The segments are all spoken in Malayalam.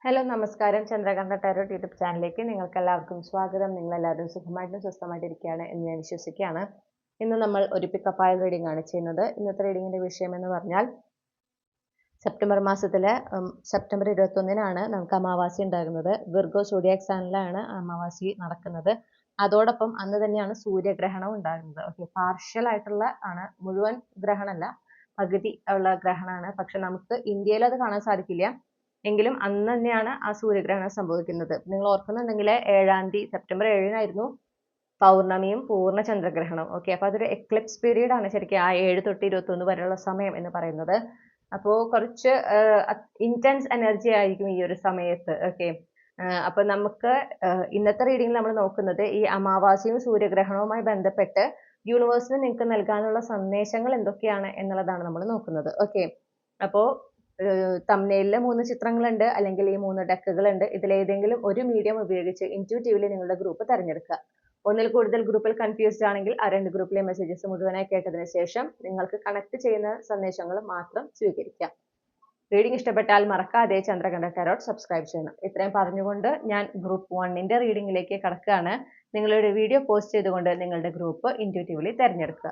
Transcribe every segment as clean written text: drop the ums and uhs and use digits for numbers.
ഹലോ നമസ്കാരം. ചന്ദ്രകാന്ത ടാരോട്ട് യൂട്യൂബ് ചാനലിലേക്ക് നിങ്ങൾക്ക് എല്ലാവർക്കും സ്വാഗതം. നിങ്ങളെല്ലാവരും സുഖമായിട്ടും സ്വസ്ഥമായിട്ടിരിക്കുകയാണ് എന്ന് ഞാൻ വിശ്വസിക്കുകയാണ്. ഇന്ന് നമ്മൾ ഒരു പിക്കപ്പ് ആയ റീഡിംഗ് ആണ് ചെയ്യുന്നത്. ഇന്നത്തെ റീഡിങ്ങിന്റെ വിഷയം എന്ന് പറഞ്ഞാൽ സെപ്റ്റംബർ മാസത്തിലെ സെപ്റ്റംബർ 21-നാണ് നമുക്ക് അമാവാസി ഉണ്ടാകുന്നത്. വിർഗോ സോഡിയാക് സൈനിലാണ് അമാവാസി നടക്കുന്നത്. അതോടൊപ്പം അന്ന് തന്നെയാണ് സൂര്യഗ്രഹണം ഉണ്ടാകുന്നത്. ഓക്കെ, പാർഷ്യൽ ആയിട്ടുള്ള ആണ്, മുഴുവൻ ഗ്രഹണമല്ല, പകുതി ഉള്ള ഗ്രഹണമാണ്. പക്ഷെ നമുക്ക് ഇന്ത്യയിൽ അത് കാണാൻ സാധിക്കില്ല. എങ്കിലും അന്ന് തന്നെയാണ് ആ സൂര്യഗ്രഹണം സംഭവിക്കുന്നത്. നിങ്ങൾ ഓർക്കുന്നുണ്ടെങ്കിൽ 7-ാം തീയതി സെപ്റ്റംബർ 7-നായിരുന്നു പൗർണമിയും പൂർണ്ണ ചന്ദ്രഗ്രഹണം. ഓക്കെ, അപ്പൊ അതൊരു എക്ലിപ്സ് പീരീഡ് ആണ് ശരിക്കും ആ 7 തൊട്ട് 21 വരെയുള്ള സമയം എന്ന് പറയുന്നത്. അപ്പോൾ കുറച്ച് ഇന്റൻസ് എനർജി ആയിരിക്കും ഈ ഒരു സമയത്ത്. ഓക്കെ, അപ്പൊ നമുക്ക് ഇന്നത്തെ റീഡിംഗ് നമ്മൾ നോക്കുന്നത് ഈ അമാവാസിയും സൂര്യഗ്രഹണവുമായി ബന്ധപ്പെട്ട് യൂണിവേഴ്സിന് നിങ്ങൾക്ക് നൽകാനുള്ള സന്ദേശങ്ങൾ എന്തൊക്കെയാണ് എന്നുള്ളതാണ് നമ്മൾ നോക്കുന്നത്. ഓക്കെ, അപ്പോ തംബ്നെയിലിൽ 3 ചിത്രങ്ങളുണ്ട്, അല്ലെങ്കിൽ ഈ 3 ഡെക്കുകളുണ്ട്. ഇതിലേതെങ്കിലും ഒരു മീഡിയം ഉപയോഗിച്ച് ഇൻറ്റ്യൂട്ടീവ്ലി നിങ്ങളുടെ ഗ്രൂപ്പ് തിരഞ്ഞെടുക്കുക. ഒന്നിൽ കൂടുതൽ ഗ്രൂപ്പിൽ കൺഫ്യൂസ്ഡ് ആണെങ്കിൽ ആ 2 ഗ്രൂപ്പിലെ മെസ്സേജസ് മുഴുവനായി കേട്ടതിന് ശേഷം നിങ്ങൾക്ക് കണക്ട് ചെയ്യുന്ന സന്ദേശങ്ങൾ മാത്രം സ്വീകരിക്കാം. റീഡിംഗ് ഇഷ്ടപ്പെട്ടാൽ മറക്കാതെ ചന്ദ്രകാന്ത ടാരോട്ട് സബ്സ്ക്രൈബ് ചെയ്യണം. ഇത്രയും പറഞ്ഞുകൊണ്ട് ഞാൻ ഗ്രൂപ്പ് 1-ന്റെ റീഡിംഗിലേക്ക് കടക്കുകയാണ്. നിങ്ങളുടെ വീഡിയോ പോസ്റ്റ് ചെയ്തുകൊണ്ട് നിങ്ങളുടെ ഗ്രൂപ്പ് ഇൻറ്റ്യൂട്ടീവ്ലി തിരഞ്ഞെടുക്കുക.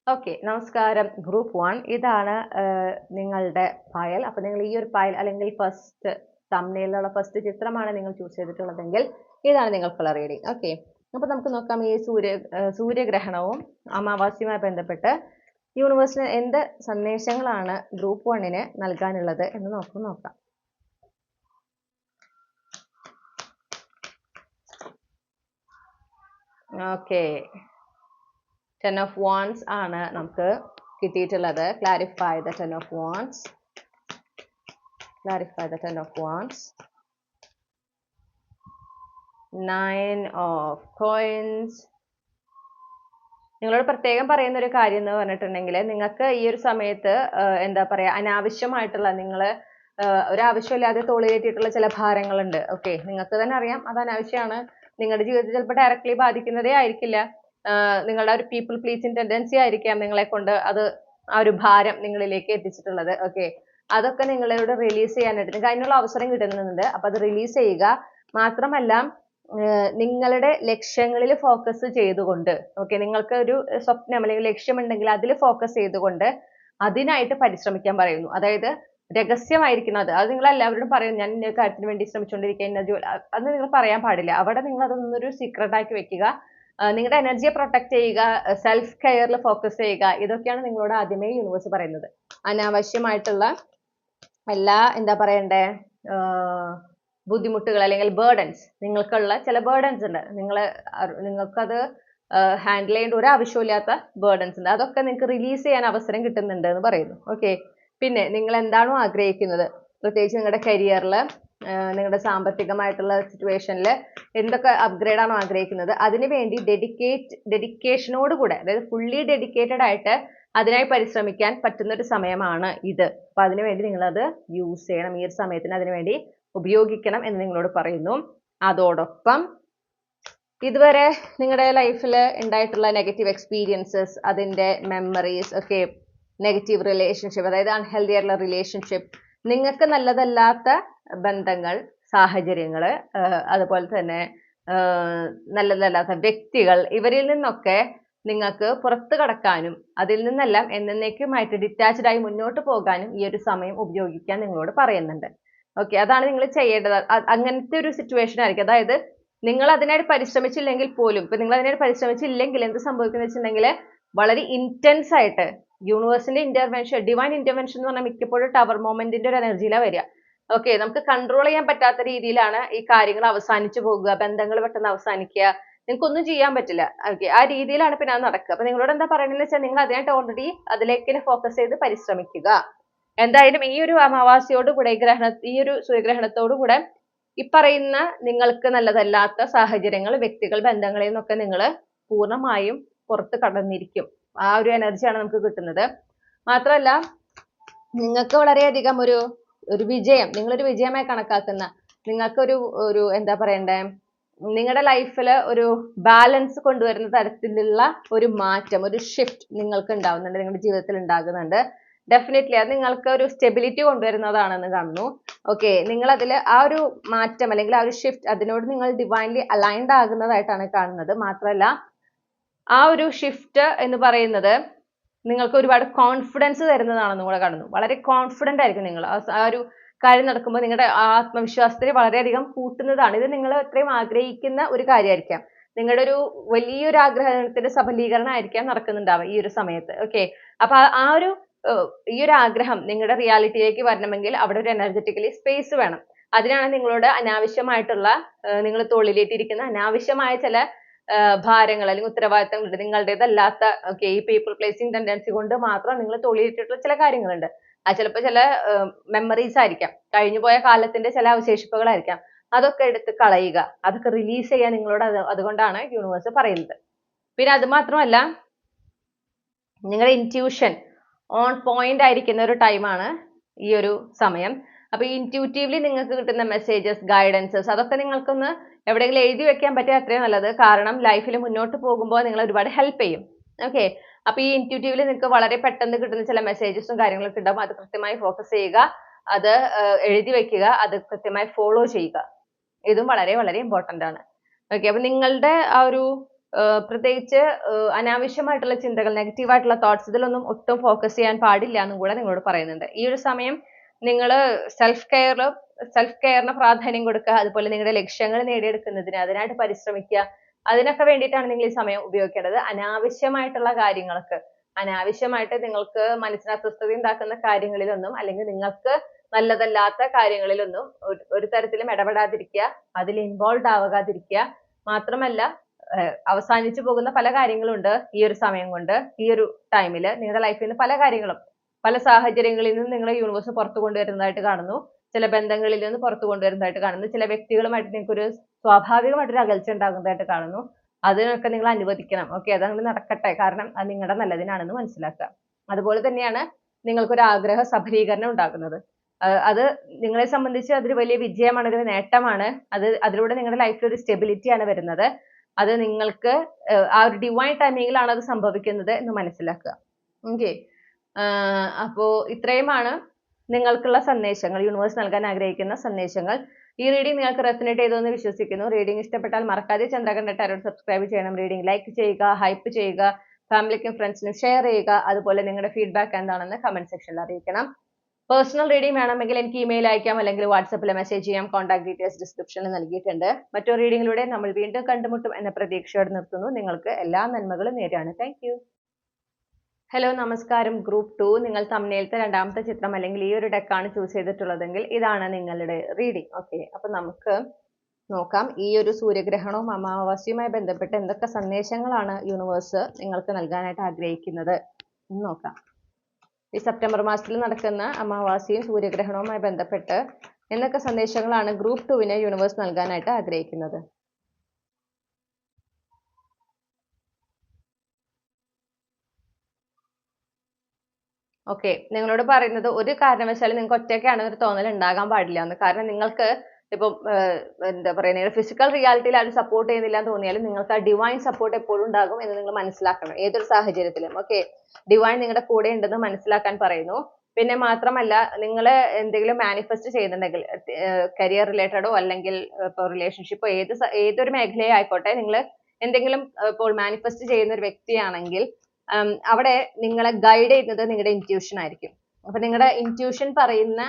ഓക്കെ, നമസ്കാരം. ഗ്രൂപ്പ് 1 ഇതാണ് നിങ്ങളുടെ ഫയൽ. അപ്പൊ നിങ്ങൾ ഈ ഒരു ഫയൽ അല്ലെങ്കിൽ ഫസ്റ്റ് തംബ്നെയിലുള്ള ഫസ്റ്റ് ചിത്രമാണ് നിങ്ങൾ ചൂസ് ചെയ്തിട്ടുള്ളതെങ്കിൽ ഇതാണ് നിങ്ങൾക്കുള്ള റീഡിംഗ്. ഓക്കെ, അപ്പൊ നമുക്ക് നോക്കാം ഈ സൂര്യഗ്രഹണവും അമാവാസ്യയുമായി ബന്ധപ്പെട്ട് യൂണിവേഴ്സിന് എന്ത് സന്ദേശങ്ങളാണ് ഗ്രൂപ്പ് 1-ന് നൽകാനുള്ളത് എന്ന് നോക്കാം. ഓക്കെ, 10 of Wands ആണ് നമുക്ക് കിട്ടിയിട്ടുള്ളത്. Clarify the 10 of Wands. Clarify the 10 of Wands. 9 of Coins. നിങ്ങളോട് പ്രത്യേകം പറയുന്ന ഒരു കാര്യം എന്ന് പറഞ്ഞിട്ടുണ്ടെങ്കിൽ നിങ്ങൾക്ക് ഈ ഒരു സമയത്ത് എന്താ പറയാ, അനാവശ്യമായിട്ടുള്ള ഒരു ആവശ്യമില്ലാതെ തോളിലേറ്റിട്ടുള്ള ചില ഭാരങ്ങളുണ്ട്. ഓക്കെ, നിങ്ങൾക്ക് തന്നെ അറിയാം അത് അനാവശ്യമാണ്. നിങ്ങളുടെ ജീവിതത്തിൽ ചിലപ്പോൾ ഡയറക്ട്ലി ബാധിക്കുന്നതേ ആയിരിക്കില്ല. നിങ്ങളുടെ ഒരു പീപ്പിൾ പ്ലീസിങ് ടെൻഡൻസി ആയിരിക്കാം നിങ്ങളെ കൊണ്ട് അത് ആ ഒരു ഭാരം നിങ്ങളിലേക്ക് എത്തിച്ചിട്ടുള്ളത്. ഓക്കെ, അതൊക്കെ നിങ്ങളോട് റിലീസ് ചെയ്യാനായിട്ട് നിങ്ങൾക്ക് അതിനുള്ള അവസരം കിട്ടുന്നുണ്ട്. അപ്പൊ അത് റിലീസ് ചെയ്യുക. മാത്രമല്ല നിങ്ങളുടെ ലക്ഷ്യങ്ങളിൽ ഫോക്കസ് ചെയ്തുകൊണ്ട്, ഓക്കെ, നിങ്ങൾക്ക് ഒരു സ്വപ്നം അല്ലെങ്കിൽ ലക്ഷ്യമുണ്ടെങ്കിൽ അതിൽ ഫോക്കസ് ചെയ്തുകൊണ്ട് അതിനായിട്ട് പരിശ്രമിക്കാൻ പറയുന്നു. അതായത് രഹസ്യമായിരിക്കുന്നത് അത് നിങ്ങൾ എല്ലാവരോടും പറയും, ഞാൻ ഇന്ന കാര്യത്തിന് വേണ്ടി ശ്രമിച്ചുകൊണ്ടിരിക്കുക, അത് നിങ്ങൾ പറയാൻ പാടില്ല. അവിടെ നിങ്ങൾ അതൊന്നൊരു സീക്രട്ട് ആക്കി വെക്കുക. നിങ്ങളുടെ എനർജിയെ പ്രൊട്ടക്ട് ചെയ്യുക, സെൽഫ് കെയറിൽ ഫോക്കസ് ചെയ്യുക. ഇതൊക്കെയാണ് നിങ്ങളോട് ആദ്യമേ യൂണിവേഴ്സ് പറയുന്നത്. അനാവശ്യമായിട്ടുള്ള എല്ലാ എന്താ പറയണ്ടേ ബുദ്ധിമുട്ടുകൾ അല്ലെങ്കിൽ ബേർഡൻസ്, നിങ്ങൾക്കുള്ള ചില ബേർഡൻസ് ഉണ്ട്, നിങ്ങൾക്കത് ഹാൻഡിൽ ചെയ്യേണ്ട ഒരു ആവശ്യമില്ലാത്ത ബേർഡൻസ് ഉണ്ട്. അതൊക്കെ നിങ്ങൾക്ക് റിലീസ് ചെയ്യാൻ അവസരം കിട്ടുന്നുണ്ട് എന്ന് പറയുന്നു. ഓക്കെ, പിന്നെ നിങ്ങൾ എന്താണോ ആഗ്രഹിക്കുന്നത്, പ്രത്യേകിച്ച് നിങ്ങളുടെ കരിയറിൽ, നിങ്ങളുടെ സാമ്പത്തികമായിട്ടുള്ള സിറ്റുവേഷനിൽ എന്തൊക്കെ അപ്ഗ്രേഡ് ആണോ ആഗ്രഹിക്കുന്നത് അതിനു വേണ്ടി ഡെഡിക്കേഷനോടുകൂടെ, അതായത് ഫുള്ളി ഡെഡിക്കേറ്റഡ് ആയിട്ട് അതിനായി പരിശ്രമിക്കാൻ പറ്റുന്ന ഒരു സമയമാണ് ഇത്. അപ്പൊ അതിനുവേണ്ടി നിങ്ങളത് യൂസ് ചെയ്യണം. ഈ ഒരു സമയത്തിന് അതിനുവേണ്ടി ഉപയോഗിക്കണം എന്ന് നിങ്ങളോട് പറയുന്നു. അതോടൊപ്പം ഇതുവരെ നിങ്ങളുടെ ലൈഫിൽ ഉണ്ടായിട്ടുള്ള നെഗറ്റീവ് എക്സ്പീരിയൻസസ്, അതിൻ്റെ മെമ്മറീസ്, ഒക്കെ നെഗറ്റീവ് റിലേഷൻഷിപ്പ്, അതായത് അൺഹെൽത്തി ആയിട്ടുള്ള റിലേഷൻഷിപ്പ്, നിങ്ങൾക്ക് നല്ലതല്ലാത്ത ബന്ധങ്ങൾ, സാഹചര്യങ്ങൾ, അതുപോലെ തന്നെ നല്ലതല്ലാത്ത വ്യക്തികൾ, ഇവരിൽ നിന്നൊക്കെ നിങ്ങൾക്ക് പുറത്തു കടക്കാനും അതിൽ നിന്നെല്ലാം എന്നേക്കുമായിട്ട് ഡിറ്റാച്ച്ഡ് ആയി മുന്നോട്ട് പോകാനും ഈ ഒരു സമയം ഉപയോഗിക്കാൻ നിങ്ങളോട് പറയുന്നുണ്ട്. ഓക്കെ, അതാണ് നിങ്ങൾ ചെയ്യേണ്ടത്. അങ്ങനത്തെ ഒരു സിറ്റുവേഷൻ ആയിരിക്കും. അതായത് നിങ്ങൾ അതിനായിട്ട് പരിശ്രമിച്ചില്ലെങ്കിൽ പോലും, ഇപ്പൊ നിങ്ങൾ അതിനായിട്ട് പരിശ്രമിച്ചില്ലെങ്കിൽ എന്ത് സംഭവിക്കുന്നത് വെച്ചിട്ടുണ്ടെങ്കിൽ വളരെ ഇന്റൻസ് ആയിട്ട് യൂണിവേഴ്സിന്റെ ഇന്റർവെൻഷൻ, ഡിവൈൻ ഇന്റർവെൻഷൻ എന്ന് പറഞ്ഞാൽ മിക്കപ്പോഴും ടവർ മൊമെന്റിന്റെ ഒരു എനർജിയിലാണ് വരിക. ഓക്കെ, നമുക്ക് കൺട്രോൾ ചെയ്യാൻ പറ്റാത്ത രീതിയിലാണ് ഈ കാര്യങ്ങൾ അവസാനിച്ചു പോകുക, ബന്ധങ്ങൾ പെട്ടെന്ന് അവസാനിക്കുക, നിങ്ങൾക്കൊന്നും ചെയ്യാൻ പറ്റില്ല. ഓക്കെ, ആ രീതിയിലാണ് പിന്നെ അത് നടക്കുക. അപ്പൊ നിങ്ങളോട് എന്താ പറയുന്നത് വെച്ചാൽ നിങ്ങൾ അതിനായിട്ട് ഓൾറെഡി അതിലേക്ക് ഫോക്കസ് ചെയ്ത് പരിശ്രമിക്കുക. എന്തായാലും ഈ ഒരു അമാവാസിയോട് കൂടെ ഈ ഒരു സൂര്യഗ്രഹണത്തോടു കൂടെ ഈ പറയുന്ന നിങ്ങൾക്ക് നല്ലതല്ലാത്ത സാഹചര്യങ്ങൾ, വ്യക്തികൾ, ബന്ധങ്ങളിൽ നിന്നൊക്കെ നിങ്ങൾ പൂർണ്ണമായും പുറത്ത് കടന്നിരിക്കും. ആ ഒരു എനർജിയാണ് നമുക്ക് കിട്ടുന്നത്. മാത്രമല്ല നിങ്ങൾക്ക് വളരെയധികം ഒരു വിജയം, നിങ്ങളൊരു വിജയമായി കണക്കാക്കുന്ന, നിങ്ങൾക്കൊരു എന്താ പറയണ്ടേ, നിങ്ങളുടെ ലൈഫിൽ ഒരു ബാലൻസ് കൊണ്ടുവരുന്ന തരത്തിലുള്ള ഒരു മാറ്റം, ഒരു ഷിഫ്റ്റ് നിങ്ങൾക്ക് ഉണ്ടാവുന്നുണ്ട്, നിങ്ങളുടെ ജീവിതത്തിൽ ഉണ്ടാകുന്നുണ്ട്. ഡെഫിനറ്റ്ലി അത് നിങ്ങൾക്ക് ഒരു സ്റ്റെബിലിറ്റി കൊണ്ടുവരുന്നതാണെന്ന് കാണുന്നു. ഓക്കെ, നിങ്ങൾ അതിൽ ആ ഒരു മാറ്റം അല്ലെങ്കിൽ ആ ഒരു ഷിഫ്റ്റ് അതിനോട് നിങ്ങൾ ഡിവൈൻലി അലൈൻഡ് ആകുന്നതായിട്ടാണ് കാണുന്നത്. മാത്രമല്ല ആ ഒരു ഷിഫ്റ്റ് എന്ന് പറയുന്നത് നിങ്ങൾക്ക് ഒരുപാട് കോൺഫിഡൻസ് തരുന്നതാണെന്നും കൂടെ കാണുന്നു. വളരെ കോൺഫിഡന്റ് ആയിരിക്കും നിങ്ങൾ ആ ഒരു കാര്യം നടക്കുമ്പോൾ. നിങ്ങളുടെ ആത്മവിശ്വാസത്തിന് വളരെയധികം കൂട്ടുന്നതാണ്. ഇത് നിങ്ങൾ അത്രയും ആഗ്രഹിക്കുന്ന ഒരു കാര്യമായിരിക്കാം. നിങ്ങളുടെ ഒരു വലിയൊരു ആഗ്രഹത്തിന്റെ സഫലീകരണം ആയിരിക്കാം നടക്കുന്നുണ്ടാവുക ഈ ഒരു സമയത്ത്. ഓക്കെ, അപ്പൊ ആ ഒരു ഈ ഒരു ആഗ്രഹം നിങ്ങളുടെ റിയാലിറ്റിയിലേക്ക് വരണമെങ്കിൽ അവിടെ ഒരു എനർജറ്റിക്കലി സ്പേസ് വേണം. അതിനാണ് നിങ്ങളോട് അനാവശ്യമായിട്ടുള്ള നിങ്ങൾ തോളിലേറ്റിരിക്കുന്ന അനാവശ്യമായ ചില ഭാരങ്ങൾ അല്ലെങ്കിൽ ഉത്തരവാദിത്തങ്ങളുണ്ട് നിങ്ങളുടേതല്ലാത്ത. ഓക്കെ, ഈ പീപ്പിൾ പ്ലേസിംഗ് ടെൻഡൻസി കൊണ്ട് മാത്രം നിങ്ങൾ തോളിലേറ്റിട്ടുള്ള ചില കാര്യങ്ങളുണ്ട്. അത് ചിലപ്പോൾ ചില മെമ്മറീസ് ആയിരിക്കാം, കഴിഞ്ഞുപോയ കാലത്തിന്റെ ചില അവശേഷിപ്പുകളായിരിക്കാം. അതൊക്കെ എടുത്ത് കളയുക, അതൊക്കെ റിലീസ് ചെയ്യാൻ നിങ്ങളോട് അതുകൊണ്ടാണ് യൂണിവേഴ്സ് പറയുന്നത്. പിന്നെ അത് മാത്രമല്ല നിങ്ങളുടെ ഇൻറ്റ്യൂഷൻ ഓൺ പോയിന്റ് ആയിരിക്കുന്ന ഒരു ടൈമാണ് ഈ ഒരു സമയം. അപ്പൊ ഇൻറ്റ്യൂട്ടീവ്ലി നിങ്ങൾക്ക് കിട്ടുന്ന മെസ്സേജസ്, ഗൈഡൻസസ് അതൊക്കെ നിങ്ങൾക്കൊന്ന് എവിടെയെങ്കിലും എഴുതി വെക്കാൻ പറ്റിയ അത്രയും നല്ലത്. കാരണം ലൈഫിൽ മുന്നോട്ട് പോകുമ്പോൾ നിങ്ങൾ ഒരുപാട് ഹെൽപ്പ് ചെയ്യും. ഓക്കെ, അപ്പൊ ഈ ഇൻറ്റ്യൂട്ടീവ്ലി നിങ്ങൾക്ക് വളരെ പെട്ടെന്ന് കിട്ടുന്ന ചില മെസ്സേജസും കാര്യങ്ങളൊക്കെ ഉണ്ടാവും. അത് കൃത്യമായി ഫോക്കസ് ചെയ്യുക, അത് എഴുതി വെക്കുക, അത് കൃത്യമായി ഫോളോ ചെയ്യുക. ഇതും വളരെ വളരെ ഇമ്പോർട്ടന്റ് ആണ്. ഓക്കെ, അപ്പൊ നിങ്ങളുടെ ആ ഒരു പ്രത്യേകിച്ച് അനാവശ്യമായിട്ടുള്ള ചിന്തകൾ, നെഗറ്റീവ് ആയിട്ടുള്ള തോട്ട്സ് ഇതിലൊന്നും ഒട്ടും ഫോക്കസ് ചെയ്യാൻ പാടില്ല എന്നും കൂടെ നിങ്ങളോട് പറയുന്നുണ്ട്. ഈ ഒരു സമയം നിങ്ങൾ സെൽഫ് കെയറിന് പ്രാധാന്യം കൊടുക്കുക. അതുപോലെ നിങ്ങളുടെ ലക്ഷ്യങ്ങൾ നേടിയെടുക്കുന്നതിന് അതിനായിട്ട് പരിശ്രമിക്കുക. അതിനൊക്കെ വേണ്ടിയിട്ടാണ് നിങ്ങൾ ഈ സമയം ഉപയോഗിക്കേണ്ടത്. അനാവശ്യമായിട്ടുള്ള കാര്യങ്ങൾക്ക്, അനാവശ്യമായിട്ട് നിങ്ങൾക്ക് മനസ്സിന് അസ്വസ്ഥത ഉണ്ടാക്കുന്ന കാര്യങ്ങളിലൊന്നും അല്ലെങ്കിൽ നിങ്ങൾക്ക് നല്ലതല്ലാത്ത കാര്യങ്ങളിലൊന്നും ഒരു തരത്തിലും ഇടപെടാതിരിക്കുക, അതിൽ ഇൻവോൾവ് ആവാതിരിക്കുക. മാത്രമല്ല അവസാനിച്ചു പോകുന്ന പല കാര്യങ്ങളുണ്ട് ഈ ഒരു സമയം കൊണ്ട്. ഈ ഒരു ടൈമിൽ നിങ്ങളുടെ ലൈഫിൽ നിന്ന് പല കാര്യങ്ങളും പല സാഹചര്യങ്ങളിൽ നിന്നും നിങ്ങളെ യൂണിവേഴ്സ് പുറത്തു കൊണ്ടുവരുന്നതായിട്ട് കാണുന്നു. ചില ബന്ധങ്ങളിൽ നിന്ന് പുറത്തു കൊണ്ടുവരുന്നതായിട്ട് കാണുന്നു. ചില വ്യക്തികളുമായിട്ട് നിങ്ങൾക്കൊരു സ്വാഭാവികമായിട്ടൊരു അകൽച്ച ഉണ്ടാകുന്നതായിട്ട് കാണുന്നു. അതിനൊക്കെ നിങ്ങൾ അനുവദിക്കണം. ഓക്കെ, അതങ്ങനെ നടക്കട്ടെ, കാരണം അത് നിങ്ങളുടെ നല്ലതിനാണെന്ന് മനസ്സിലാക്കുക. അതുപോലെ തന്നെയാണ് നിങ്ങൾക്കൊരു ആഗ്രഹ സഫലീകരണം ഉണ്ടാകുന്നത്. അത് നിങ്ങളെ സംബന്ധിച്ച് അതൊരു വലിയ വിജയമാണ്, ഒരു നേട്ടമാണ്. അതിലൂടെ നിങ്ങളുടെ ലൈഫിൽ ഒരു സ്റ്റെബിലിറ്റി ആണ് വരുന്നത്. അത് നിങ്ങൾക്ക് ആ ഒരു ഡിവൈൻ ടൈമിങ്ങിലാണ് അത് സംഭവിക്കുന്നത് എന്ന് മനസ്സിലാക്കുക. ഓക്കെ, അപ്പോ ഇത്രയുമാണ് നിങ്ങൾക്കുള്ള സന്ദേശങ്ങൾ, യൂണിവേഴ്സ് നൽകാൻ ആഗ്രഹിക്കുന്ന സന്ദേശങ്ങൾ. ഈ റീഡിംഗ് നിങ്ങൾക്ക് റെസനേറ്റ് ചെയ്തു എന്ന് വിശ്വസിക്കുന്നു. റീഡിംഗ് ഇഷ്ടപ്പെട്ടാൽ മറക്കാതെ ചന്ദ്രകണ്ഠ ടാരോട്ട് സബ്സ്ക്രൈബ് ചെയ്യണം. റീഡിംഗ് ലൈക്ക് ചെയ്യുക, ഹൈപ്പ് ചെയ്യുക, ഫാമിലിക്കും ഫ്രണ്ട്സിനും ഷെയർ ചെയ്യുക. അതുപോലെ നിങ്ങളുടെ ഫീഡ്ബാക്ക് എന്താണെന്ന് കമന്റ് സെക്ഷനിൽ അറിയിക്കണം. പേഴ്സണൽ റീഡിംഗ് വേണമെങ്കിൽ എനിക്ക് ഇമെയിൽ അയക്കാം, അല്ലെങ്കിൽ വാട്സപ്പിൽ മെസ്സേജ് ചെയ്യാം. കോൺടാക്ട് ഡീറ്റെയിൽസ് ഡിസ്ക്രിപ്ഷനിൽ നൽകിയിട്ടുണ്ട്. മറ്റൊരു റീഡിംഗിലൂടെ നമ്മൾ വീണ്ടും കണ്ടുമുട്ടും എന്ന പ്രതീക്ഷയോടെ നിർത്തുന്നു. നിങ്ങൾക്ക് എല്ലാ നന്മകളും നേരാണ്. Thank you. ഹലോ, നമസ്കാരം. ഗ്രൂപ്പ് 2 നിങ്ങൾ തമ്മിലത്തെ രണ്ടാമത്തെ ചിത്രം അല്ലെങ്കിൽ ഈ ഒരു ഡെക്കാണ് ചൂസ് ചെയ്തിട്ടുള്ളതെങ്കിൽ ഇതാണ് നിങ്ങളുടെ റീഡിംഗ്. ഓക്കെ, അപ്പൊ നമുക്ക് നോക്കാം ഈ ഒരു സൂര്യഗ്രഹണവും അമാവാസ്യയുമായി ബന്ധപ്പെട്ട് എന്തൊക്കെ സന്ദേശങ്ങളാണ് യൂണിവേഴ്സ് നിങ്ങൾക്ക് നൽകാനായിട്ട് ആഗ്രഹിക്കുന്നത് എന്ന് നോക്കാം. ഈ സെപ്റ്റംബർ മാസത്തിൽ നടക്കുന്ന അമാവാസ്യയും സൂര്യഗ്രഹണവുമായി ബന്ധപ്പെട്ട് എന്തൊക്കെ സന്ദേശങ്ങളാണ് ഗ്രൂപ്പ് 2 യൂണിവേഴ്സ് നൽകാനായിട്ട് ആഗ്രഹിക്കുന്നത്? ഓക്കെ, നിങ്ങളോട് പറയുന്നത് ഒരു കാരണവശാലും നിങ്ങൾക്ക് ഒറ്റയ്ക്കാണ് ഒരു തോന്നൽ ഉണ്ടാകാൻ പാടില്ല എന്ന്. കാരണം നിങ്ങൾക്ക് ഇപ്പം എന്താ പറയുക, നിങ്ങളുടെ ഫിസിക്കൽ റിയാലിറ്റിയിൽ ആരും സപ്പോർട്ട് ചെയ്യുന്നില്ല എന്ന് തോന്നിയാലും നിങ്ങൾക്ക് ആ ഡിവൈൻ സപ്പോർട്ട് എപ്പോഴും ഉണ്ടാകും എന്ന് നിങ്ങൾ മനസ്സിലാക്കണം, ഏതൊരു സാഹചര്യത്തിലും. ഓക്കെ, ഡിവൈൻ നിങ്ങളുടെ കൂടെ ഉണ്ടെന്ന് മനസ്സിലാക്കാൻ പറയുന്നു. പിന്നെ മാത്രമല്ല, നിങ്ങൾ എന്തെങ്കിലും മാനിഫെസ്റ്റ് ചെയ്യുന്നുണ്ടെങ്കിൽ കരിയർ റിലേറ്റഡോ അല്ലെങ്കിൽ ഇപ്പോൾ റിലേഷൻഷിപ്പോ ഏതൊരു മേഖലയോ ആയിക്കോട്ടെ, നിങ്ങൾ എന്തെങ്കിലും ഇപ്പോൾ മാനിഫെസ്റ്റ് ചെയ്യുന്ന ഒരു വ്യക്തിയാണെങ്കിൽ അവിടെ നിങ്ങളെ ഗൈഡ് ചെയ്യുന്നത് നിങ്ങളുടെ ഇൻറ്റ്യൂഷൻ ആയിരിക്കും. അപ്പൊ നിങ്ങളുടെ ഇൻറ്റ്യൂഷൻ പറയുന്ന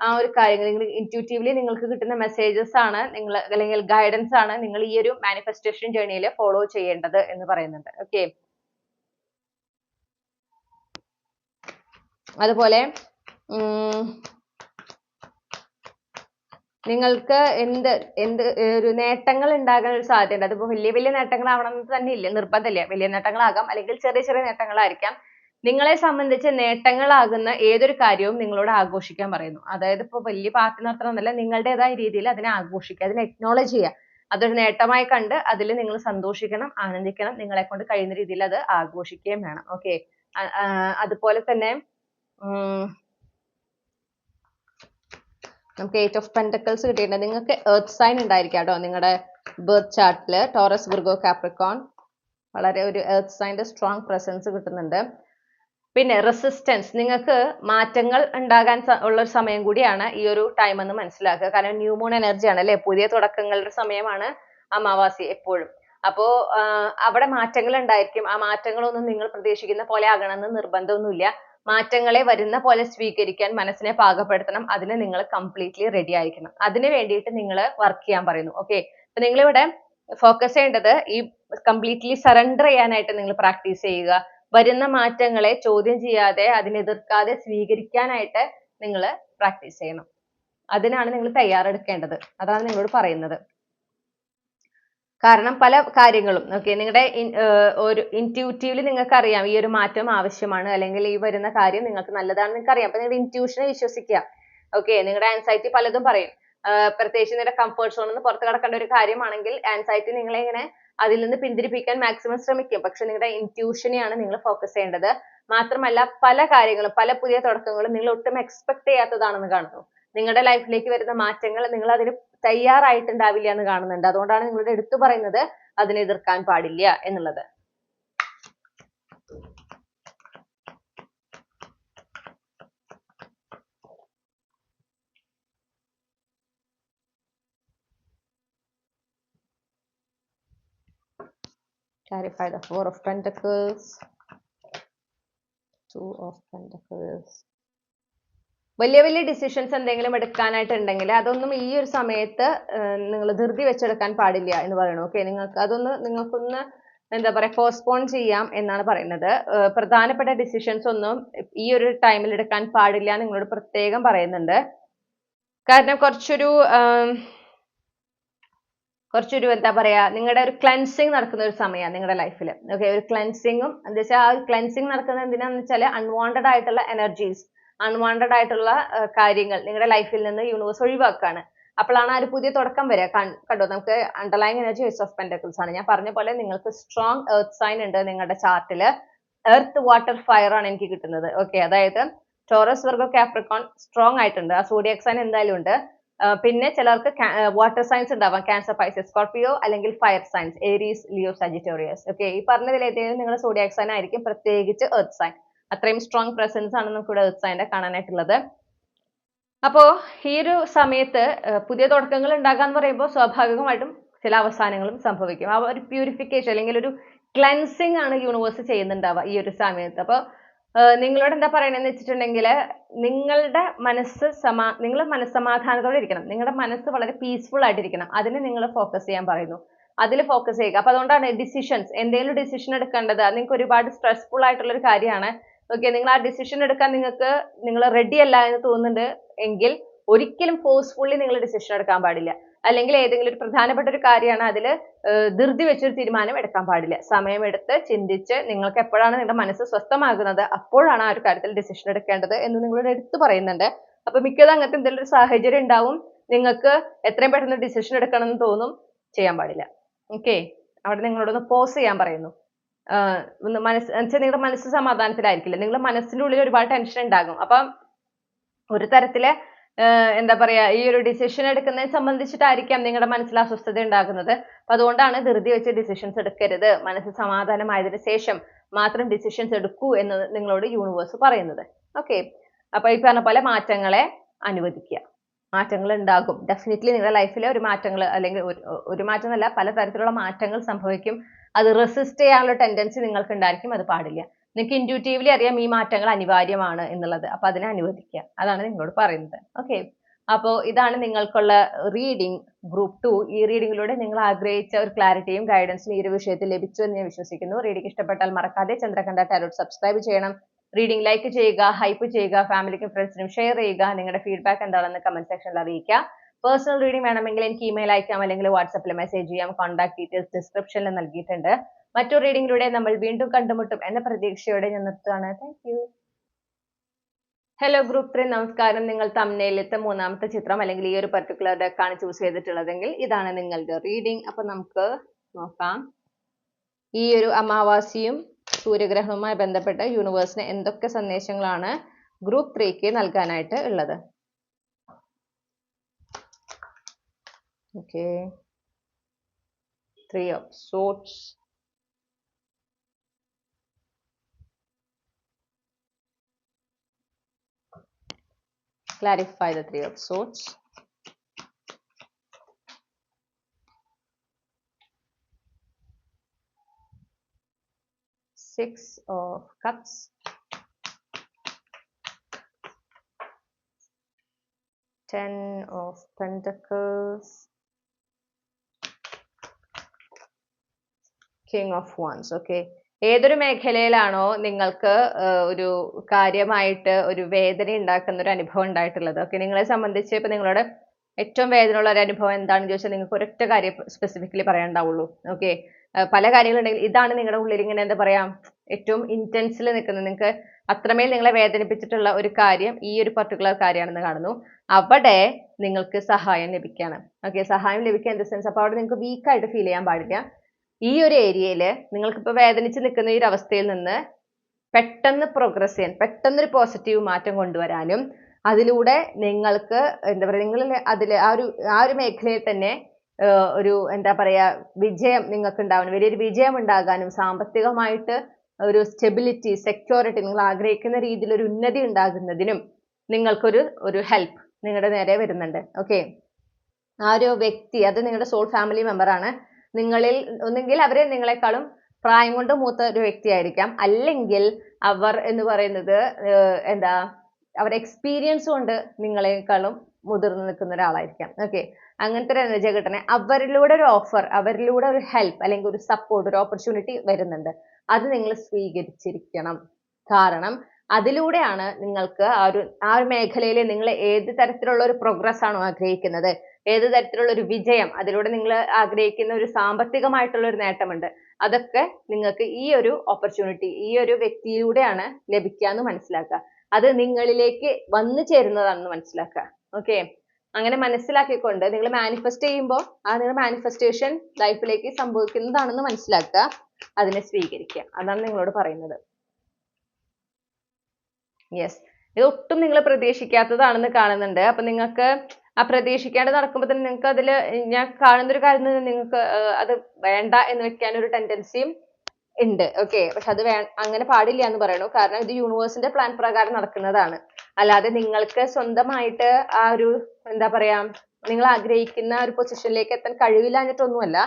ആ ഒരു കാര്യങ്ങൾ, നിങ്ങൾ ഇൻറ്റ്യൂട്ടീവ്ലി നിങ്ങൾക്ക് കിട്ടുന്ന മെസ്സേജസ് ആണ് നിങ്ങൾ അല്ലെങ്കിൽ ഗൈഡൻസ് ആണ് നിങ്ങൾ ഈ ഒരു മാനിഫെസ്റ്റേഷൻ ജേർണിയിൽ ഫോളോ ചെയ്യേണ്ടത് എന്ന് പറയുന്നുണ്ട്. ഓക്കെ, അതുപോലെ നിങ്ങൾക്ക് എന്ത് ഒരു നേട്ടങ്ങൾ ഉണ്ടാകാൻ ഒരു സാധ്യതയുണ്ട്. അതിപ്പോ വലിയ വലിയ നേട്ടങ്ങളാവണമെന്ന് തന്നെ ഇല്ല, നിർബന്ധമില്ല. വലിയ നേട്ടങ്ങളാകാം, അല്ലെങ്കിൽ ചെറിയ ചെറിയ നേട്ടങ്ങളായിരിക്കാം. നിങ്ങളെ സംബന്ധിച്ച് നേട്ടങ്ങളാകുന്ന ഏതൊരു കാര്യവും നിങ്ങളോട് ആഘോഷിക്കാൻ പറയുന്നു. അതായത് ഇപ്പോൾ വലിയ പാർട്ടി നടത്തണമെന്നല്ല, നിങ്ങളുടേതായ രീതിയിൽ അതിനെ ആഘോഷിക്കുക, അതിനെ അക്നോളജ് ചെയ്യുക. അതൊരു നേട്ടമായി കണ്ട് അതിൽ നിങ്ങൾ സന്തോഷിക്കണം, ആനന്ദിക്കണം. നിങ്ങളെ കൊണ്ട് കഴിയുന്ന രീതിയിൽ അത് ആഘോഷിക്കുകയും വേണം. ഓക്കെ, അതുപോലെ തന്നെ നമുക്ക് 8 of Pentacles കിട്ടിയിട്ടുണ്ട്. നിങ്ങൾക്ക് എർത്ത് സൈൻ ഉണ്ടായിരിക്കാം കേട്ടോ നിങ്ങളുടെ ബർത്ത് ചാർട്ടിൽ. ടോറസ്, വിർഗോ, കാപ്രിക്കോൺ, വളരെ ഒരു എർത്ത് സൈൻ്റെ സ്ട്രോങ് പ്രസൻസ് കിട്ടുന്നുണ്ട്. പിന്നെ റെസിസ്റ്റൻസ്, നിങ്ങൾക്ക് മാറ്റങ്ങൾ ഉണ്ടാകാൻ ഉള്ള ഒരു സമയം കൂടിയാണ് ഈ ഒരു ടൈം എന്ന് മനസ്സിലാക്കുക. കാരണം ന്യൂ മൂൺ എനർജിയാണ് അല്ലെ, പുതിയ തുടക്കങ്ങളുടെ സമയമാണ് അമാവാസി എപ്പോഴും. അപ്പോ അവിടെ മാറ്റങ്ങൾ ഉണ്ടായിരിക്കും. ആ മാറ്റങ്ങളൊന്നും നിങ്ങൾ പ്രതീക്ഷിക്കുന്ന പോലെ ആകണമെന്ന് നിർബന്ധമൊന്നുമില്ല. മാറ്റങ്ങളെ വരുന്ന പോലെ സ്വീകരിക്കാൻ മനസ്സിനെ പാകപ്പെടുത്തണം. അതിന് നിങ്ങൾ കംപ്ലീറ്റ്ലി റെഡി ആയിരിക്കണം. അതിന് വേണ്ടിയിട്ട് നിങ്ങൾ വർക്ക് ചെയ്യാൻ പറയുന്നു. ഓക്കെ, അപ്പൊ നിങ്ങളിവിടെ ഫോക്കസ് ചെയ്യേണ്ടത് ഈ കംപ്ലീറ്റ്ലി സറണ്ടർ ചെയ്യാനായിട്ട് നിങ്ങൾ പ്രാക്ടീസ് ചെയ്യുക. വരുന്ന മാറ്റങ്ങളെ ചോദ്യം ചെയ്യാതെ അതിനെ എതിർക്കാതെ സ്വീകരിക്കാനായിട്ട് നിങ്ങൾ പ്രാക്ടീസ് ചെയ്യണം. അതിനാണ് നിങ്ങൾ തയ്യാറെടുക്കേണ്ടത്. അതാണ് നിങ്ങളോട് പറയുന്നത്. കാരണം പല കാര്യങ്ങളും നിങ്ങളുടെ ഒരു ഇൻറ്റ്യൂട്ടീവ്ലി നിങ്ങൾക്ക് അറിയാം ഈ ഒരു മാറ്റം ആവശ്യമാണ്, അല്ലെങ്കിൽ ഈ വരുന്ന കാര്യം നിങ്ങൾക്ക് നല്ലതാണെന്ന് നിങ്ങൾക്ക് അറിയാം. അപ്പൊ നിങ്ങളുടെ ഇൻറ്റ്യൂഷനെ വിശ്വസിക്കുക. നിങ്ങളുടെ ആൻസൈറ്റി പലതും പറയും. പ്രത്യേകിച്ച് നിങ്ങളുടെ കംഫർട്ട് സോണിൽ നിന്ന് പുറത്ത് കിടക്കേണ്ട ഒരു കാര്യമാണെങ്കിൽ ആൻസൈറ്റി നിങ്ങളെ ഇങ്ങനെ അതിൽ നിന്ന് പിന്തിരിപ്പിക്കാൻ മാക്സിമം ശ്രമിക്കും. പക്ഷെ നിങ്ങളുടെ ഇൻറ്റ്യൂഷനെയാണ് നിങ്ങൾ ഫോക്കസ് ചെയ്യേണ്ടത്. മാത്രമല്ല പല കാര്യങ്ങളും, പല പുതിയ തുടക്കങ്ങളും നിങ്ങൾ ഒട്ടും എക്സ്പെക്ട് ചെയ്യാത്തതാണെന്ന് കാണുന്നു. നിങ്ങളുടെ ലൈഫിലേക്ക് വരുന്ന മാറ്റങ്ങൾ നിങ്ങൾ അതിന് തയ്യാറായിട്ടുണ്ടാവില്ല എന്ന് കാണുന്നുണ്ട്. അതുകൊണ്ടാണ് നിങ്ങളുടെ എടുത്തു പറയുന്നത് അതിനെ എതിർക്കാൻ പാടില്ല എന്നുള്ളത്. Clarify the Four of Pentacles, Two of Pentacles. വലിയ വലിയ ഡിസിഷൻസ് എന്തെങ്കിലും എടുക്കാനായിട്ടുണ്ടെങ്കിൽ അതൊന്നും ഈ ഒരു സമയത്ത് നിങ്ങൾ ധൃതി വെച്ചെടുക്കാൻ പാടില്ല എന്ന് പറയണു. നിങ്ങൾക്ക് നിങ്ങൾക്കൊന്ന് എന്താ പറയാ പോസ്റ്റ്പോൺ ചെയ്യാം എന്നാണ് പറയുന്നത്. പ്രധാനപ്പെട്ട ഡിസിഷൻസ് ഒന്നും ഈ ഒരു ടൈമിൽ എടുക്കാൻ പാടില്ല നിങ്ങളോട് പ്രത്യേകം പറയുന്നുണ്ട്. കാരണം കുറച്ചൊരു എന്താ പറയാ, നിങ്ങളുടെ ഒരു ക്ലെൻസിങ് നടക്കുന്ന ഒരു സമയമാണ് നിങ്ങളുടെ ലൈഫിൽ. ഒരു ക്ലെൻസിങ്ങും എന്താ വെച്ചാൽ ആ ക്ലെൻസിങ് നടക്കുന്നത് എന്തിനാന്ന് വെച്ചാൽ അൺവാണ്ടഡ് ആയിട്ടുള്ള എനർജീസ്, അൺവാണ്ടഡ് ആയിട്ടുള്ള കാര്യങ്ങൾ നിങ്ങളുടെ ലൈഫിൽ നിന്ന് യൂണിവേഴ്സ് ഒഴിവാക്കാണ്. അപ്പോഴാണ് ആ ഒരു പുതിയ തുടക്കം വരിക. കണ്ടോ, നമുക്ക് underlying energy ace of pentacles ആണ്. ഞാൻ പറഞ്ഞ പോലെ നിങ്ങൾക്ക് സ്ട്രോങ് എർത്ത് സൈൻ ഉണ്ട് നിങ്ങളുടെ ചാർട്ടില്. എർത്ത്, വാട്ടർ, ഫയർ ആണ് എനിക്ക് കിട്ടുന്നത്. അതായത് ടോറസ്, വെർഗോ, കാപ്രിക്കോൺ സ്ട്രോങ് ആയിട്ടുണ്ട്. ആ സോഡിയാക് സൈൻ എന്തായാലും ഉണ്ട്. പിന്നെ ചിലർക്ക് വാട്ടർ സയൻസ് ഉണ്ടാവാം, ക്യാൻസർ, പൈസസ്, സ്കോർപിയോ, അല്ലെങ്കിൽ ഫയർ സയൻസ്, ഏരീസ്, ലിയോ, സജിറ്റോറിയസ്. ഈ പറഞ്ഞതിൽ ഏതെങ്കിലും നിങ്ങളുടെ സോഡിയാക് സൈൻ ആയിരിക്കും, പ്രത്യേകിച്ച് എർത്ത് സൈൻ. അത്രയും സ്ട്രോങ് പ്രസൻസ് ആണ് നമുക്ക് ഇവിടെ എർത്ത് സൈനെ കാണാനായിട്ടുള്ളത്. അപ്പോ ഈ ഒരു സമയത്ത് പുതിയ തുടക്കങ്ങൾ ഉണ്ടാകാന്ന് പറയുമ്പോൾ സ്വാഭാവികമായിട്ടും ചില അവസാനങ്ങളും സംഭവിക്കും. ആ ഒരു പ്യൂരിഫിക്കേഷൻ അല്ലെങ്കിൽ ഒരു ക്ലെൻസിങ് ആണ് യൂണിവേഴ്സ് ചെയ്യുന്നുണ്ടാവുക ഈ ഒരു സമയത്ത്. അപ്പോൾ നിങ്ങളോട് എന്താ പറയണെന്ന് വെച്ചിട്ടുണ്ടെങ്കിൽ നിങ്ങളുടെ നിങ്ങൾ മനസ്സമാധാനത്തോടെ ഇരിക്കണം. നിങ്ങളുടെ മനസ്സ് വളരെ പീസ്ഫുൾ ആയിട്ടിരിക്കണം. അതിന് നിങ്ങൾ ഫോക്കസ് ചെയ്യാൻ പറയുന്നു. അതിൽ ഫോക്കസ് ചെയ്യുക. അപ്പൊ അതുകൊണ്ടാണ് ഡിസിഷൻസ്, എന്തെങ്കിലും ഡിസിഷൻ എടുക്കേണ്ടത് നിങ്ങൾക്ക് ഒരുപാട് സ്ട്രെസ്ഫുൾ ആയിട്ടുള്ള ഒരു കാര്യമാണ്. നിങ്ങൾ ആ ഡിസിഷൻ എടുക്കാൻ നിങ്ങൾ റെഡി അല്ല എന്ന് തോന്നുന്നുണ്ട് എങ്കിൽ ഒരിക്കലും ഫോഴ്സ്ഫുള്ളി നിങ്ങൾ ഡിസിഷൻ എടുക്കാൻ പാടില്ല. അല്ലെങ്കിൽ ഏതെങ്കിലും ഒരു പ്രധാനപ്പെട്ട ഒരു കാര്യമാണ്, അതിൽ ധൃതി വെച്ചൊരു തീരുമാനം എടുക്കാൻ പാടില്ല. സമയമെടുത്ത് ചിന്തിച്ച് നിങ്ങൾക്ക് എപ്പോഴാണ് നിങ്ങളുടെ മനസ്സ് സ്വസ്ഥമാകുന്നത് അപ്പോഴാണ് ആ ഒരു കാര്യത്തിൽ ഡിസിഷൻ എടുക്കേണ്ടത് എന്ന് നിങ്ങളോട് എടുത്തു പറയുന്നുണ്ട്. അപ്പൊ മിക്കതും അങ്ങനത്തെ എന്തെങ്കിലും ഒരു സാഹചര്യം ഉണ്ടാവും, നിങ്ങൾക്ക് എത്രയും പെട്ടെന്ന് ഡിസിഷൻ എടുക്കണം എന്ന് തോന്നും, ചെയ്യാൻ പാടില്ല. അവിടെ നിങ്ങളോടൊന്ന് പോസ് ചെയ്യാൻ പറയുന്നു. നിങ്ങളുടെ മനസ്സ് സമാധാനത്തിലായിരിക്കില്ല. നിങ്ങളുടെ മനസ്സിന്റെ ഉള്ളിൽ ഒരുപാട് ടെൻഷൻ ഉണ്ടാകും. അപ്പം ഒരു തരത്തില് എന്താ പറയാ, ഈ ഒരു ഡിസിഷൻ എടുക്കുന്നതിനെ സംബന്ധിച്ചിട്ടായിരിക്കാം നിങ്ങളുടെ മനസ്സിൽ അസ്വസ്ഥത ഉണ്ടാകുന്നത്. അപ്പൊ അതുകൊണ്ടാണ് ധൃതി വെച്ച് ഡിസിഷൻസ് എടുക്കരുത്, മനസ്സ് സമാധാനമായതിനു ശേഷം മാത്രം ഡിസിഷൻസ് എടുക്കൂ എന്ന് നിങ്ങളോട് യൂണിവേഴ്സ് പറയുന്നത്. അപ്പൊ ഈ പറഞ്ഞ പോലെ മാറ്റങ്ങളെ അനുവദിക്കുക. മാറ്റങ്ങൾ ഉണ്ടാകും, ഡെഫിനറ്റ്ലി നിങ്ങളുടെ ലൈഫിൽ ഒരു മാറ്റങ്ങൾ, അല്ലെങ്കിൽ ഒരു മാറ്റം എന്നല്ല, പല തരത്തിലുള്ള മാറ്റങ്ങൾ സംഭവിക്കും. അത് റെസിസ്റ്റ് ചെയ്യാനുള്ള ടെൻഡൻസി നിങ്ങൾക്ക് ഉണ്ടായിരിക്കും, അത് പാടില്ല. നിങ്ങൾക്ക് ഇൻറ്റ്യൂട്ടീവ്ലി അറിയാം ഈ മാറ്റങ്ങൾ അനിവാര്യമാണ് എന്നുള്ളത്. അപ്പൊ അതിനെ അനുവദിക്കുക, അതാണ് നിങ്ങളോട് പറയുന്നത്. അപ്പോൾ ഇതാണ് നിങ്ങൾക്കുള്ള റീഡിംഗ് ഗ്രൂപ്പ് 2. ഈ റീഡിംഗിലൂടെ നിങ്ങൾ ആഗ്രഹിച്ച ഒരു ക്ലാരിറ്റിയും ഗൈഡൻസും ഈ ഒരു വിഷയത്തിൽ ലഭിച്ചു എന്ന് ഞാൻ വിശ്വസിക്കുന്നു. റീഡിംഗ് ഇഷ്ടപ്പെട്ടാൽ മറക്കാതെ ചന്ദ്രകണ്ഠ ടാരോട്ട് സബ്സ്ക്രൈബ് ചെയ്യണം. റീഡിംഗ് ലൈക്ക് ചെയ്യുക, ഹൈപ്പ് ചെയ്യുക, ഫാമിലിക്കും ഫ്രണ്ട്സിനും ഷെയർ ചെയ്യുക. നിങ്ങളുടെ ഫീഡ്ബാക്ക് എന്താണെന്ന് കമന്റ് സെക്ഷനിൽ അറിയിക്കുക. പേഴ്സണൽ റീഡിംഗ് വേണമെങ്കിൽ എനിക്ക് ഇമെയിൽ അയക്കാം, അല്ലെങ്കിൽ വാട്സാപ്പിൽ മെസ്സേജ് ചെയ്യാം. കോൺടാക്ട് ഡീറ്റെയിൽസ് ഡിസ്ക്രിപ്ഷനിൽ നൽകിയിട്ടുണ്ട്. മറ്റൊരു റീഡിംഗിലൂടെ നമ്മൾ വീണ്ടും കണ്ടുമുട്ടും എന്ന പ്രതീക്ഷയോടെ ഞാൻ നിർത്തുകയാണ്. Thank you. ഹലോ ഗ്രൂപ്പ് 3, നമസ്കാരം. നിങ്ങൾ തംബ്നെയിലത്തെ മൂന്നാമത്തെ ചിത്രം അല്ലെങ്കിൽ ഈ ഒരു പർട്ടിക്കുലർ ഡെക്കാണ് ചൂസ് ചെയ്തിട്ടുള്ളതെങ്കിൽ ഇതാണ് നിങ്ങളുടെ റീഡിംഗ്. അപ്പൊ നമുക്ക് നോക്കാം ഈ ഒരു അമാവാസിയും സൂര്യഗ്രഹണവുമായി ബന്ധപ്പെട്ട് യൂണിവേഴ്സിന് എന്തൊക്കെ സന്ദേശങ്ങളാണ് ഗ്രൂപ്പ് 3ക്ക് നൽകാനായിട്ട് ഉള്ളത്. Three of Swords, Clarify the Three of Swords. Six of Cups. Ten of Pentacles. King of Wands. Okay. ഏതൊരു മേഖലയിലാണോ നിങ്ങൾക്ക് ഒരു കാര്യമായിട്ട് ഒരു വേദന ഉണ്ടാക്കുന്ന ഒരു അനുഭവം ഉണ്ടായിട്ടുള്ളത്, ഓക്കെ, നിങ്ങളെ സംബന്ധിച്ച് ഇപ്പൊ നിങ്ങളോട് ഏറ്റവും വേദനയുള്ള ഒരു അനുഭവം എന്താണെന്ന് ചോദിച്ചാൽ നിങ്ങൾക്ക് ഒരൊറ്റ കാര്യം സ്പെസിഫിക്കലി പറയാനുണ്ടാവുള്ളൂ. ഓക്കെ, പല കാര്യങ്ങളുണ്ടെങ്കിൽ ഇതാണ് നിങ്ങളുടെ ഉള്ളിൽ ഇങ്ങനെ എന്താ പറയാ ഏറ്റവും ഇന്റൻസിൽ നിൽക്കുന്നത്, നിങ്ങൾക്ക് അത്രമേൽ നിങ്ങളെ വേദനിപ്പിച്ചിട്ടുള്ള ഒരു കാര്യം ഈ ഒരു പർട്ടിക്കുലർ കാര്യമാണെന്ന് കാണുന്നു. അവിടെ നിങ്ങൾക്ക് സഹായം ലഭിക്കുകയാണ്. ഓക്കെ, സഹായം ലഭിക്കുക ഇൻ ദ സെൻസ് അപ്പോൾ അവിടെ നിങ്ങൾക്ക് വീക്കായിട്ട് ഫീൽ ചെയ്യാൻ പാടില്ല. ഈ ഒരു ഏരിയയിൽ നിങ്ങൾക്കിപ്പോ വേദനിച്ച് നിൽക്കുന്ന ഈ ഒരു അവസ്ഥയിൽ നിന്ന് പെട്ടെന്ന് പ്രോഗ്രസ് ചെയ്യാൻ, പെട്ടെന്നൊരു പോസിറ്റീവ് മാറ്റം കൊണ്ടുവരാനും അതിലൂടെ നിങ്ങൾക്ക് എന്താ പറയുക നിങ്ങൾ അതിൽ ആ ഒരു മേഖലയിൽ തന്നെ ഒരു എന്താ പറയാ വിജയം നിങ്ങൾക്ക് ഉണ്ടാവാനും, വലിയൊരു വിജയം ഉണ്ടാകാനും, സാമ്പത്തികമായിട്ട് ഒരു സ്റ്റെബിലിറ്റി, സെക്യൂരിറ്റി, നിങ്ങൾ ആഗ്രഹിക്കുന്ന രീതിയിൽ ഒരു ഉന്നതി ഉണ്ടാകുന്നതിനും നിങ്ങൾക്കൊരു ഹെൽപ്പ് നിങ്ങളുടെ നേരെ വരുന്നുണ്ട്. ഓക്കെ, ആ ഒരു വ്യക്തി അത് നിങ്ങളുടെ സോൾ ഫാമിലി മെമ്പർ ആണ്. നിങ്ങളിൽ ഒന്നെങ്കിൽ അവർ നിങ്ങളെക്കാളും പ്രായം കൊണ്ട് മൂത്ത ഒരു വ്യക്തിയായിരിക്കാം, അല്ലെങ്കിൽ അവർ എന്ന് പറയുന്നത് എന്താ അവർ എക്സ്പീരിയൻസ് കൊണ്ട് നിങ്ങളെക്കാളും മുതിർന്നു നിൽക്കുന്ന ഒരാളായിരിക്കാം. ഓക്കെ, അങ്ങനത്തെ ഒരു എനർജി കിട്ടണേ. അവരിലൂടെ ഒരു ഓഫർ, അവരിലൂടെ ഒരു ഹെൽപ്പ് അല്ലെങ്കിൽ ഒരു സപ്പോർട്ട്, ഒരു ഓപ്പർച്യൂണിറ്റി വരുന്നുണ്ട്. അത് നിങ്ങൾ സ്വീകരിച്ചിരിക്കണം. കാരണം അതിലൂടെയാണ് നിങ്ങൾക്ക് ആ ഒരു മേഖലയിൽ നിങ്ങൾ ഏത് തരത്തിലുള്ള ഒരു പ്രോഗ്രസ് ആണോ ആഗ്രഹിക്കുന്നത്, ഏത് തരത്തിലുള്ള ഒരു വിജയം, അതിലൂടെ നിങ്ങൾ ആഗ്രഹിക്കുന്ന ഒരു സാമ്പത്തികമായിട്ടുള്ള ഒരു നേട്ടമുണ്ട്, അതൊക്കെ നിങ്ങൾക്ക് ഈ ഒരു ഓപ്പർച്യൂണിറ്റി ഈ ഒരു വ്യക്തിയിലൂടെയാണ് ലഭിക്കുക എന്ന് മനസ്സിലാക്കുക. അത് നിങ്ങളിലേക്ക് വന്നു ചേരുന്നതാണെന്ന് മനസ്സിലാക്കുക. ഓക്കെ, അങ്ങനെ മനസ്സിലാക്കിക്കൊണ്ട് നിങ്ങൾ മാനിഫെസ്റ്റ് ചെയ്യുമ്പോൾ ആ നിങ്ങളുടെ മാനിഫെസ്റ്റേഷൻ ലൈഫിലേക്ക് സംഭവിക്കുന്നതാണെന്ന് മനസ്സിലാക്കുക, അതിനെ സ്വീകരിക്കുക. അതാണ് നിങ്ങളോട് പറയുന്നത്. യെസ്, ഇത് ഒട്ടും നിങ്ങൾ പ്രതീക്ഷിക്കാത്തതാണെന്ന് കാണുന്നുണ്ട്. അപ്പൊ നിങ്ങൾക്ക് ആ പ്രതീക്ഷിക്കാണ്ട് നടക്കുമ്പോൾ തന്നെ നിങ്ങൾക്ക് അതിൽ ഞാൻ കാണുന്നൊരു കാര്യം നിങ്ങൾക്ക് അത് വേണ്ട എന്ന് വെക്കാൻ ഒരു ടെൻഡൻസിയും ഉണ്ട്. ഓക്കെ, പക്ഷെ അത് അങ്ങനെ പാടില്ല എന്ന് പറയണു. കാരണം ഇത് യൂണിവേഴ്സിന്റെ പ്ലാൻ പ്രകാരം നടക്കുന്നതാണ്. അല്ലാതെ നിങ്ങൾക്ക് സ്വന്തമായിട്ട് ആ ഒരു എന്താ പറയാ നിങ്ങൾ ആഗ്രഹിക്കുന്ന ഒരു പൊസിഷനിലേക്ക് എത്താൻ കഴിവില്ലാഞ്ഞിട്ടൊന്നുമല്ല.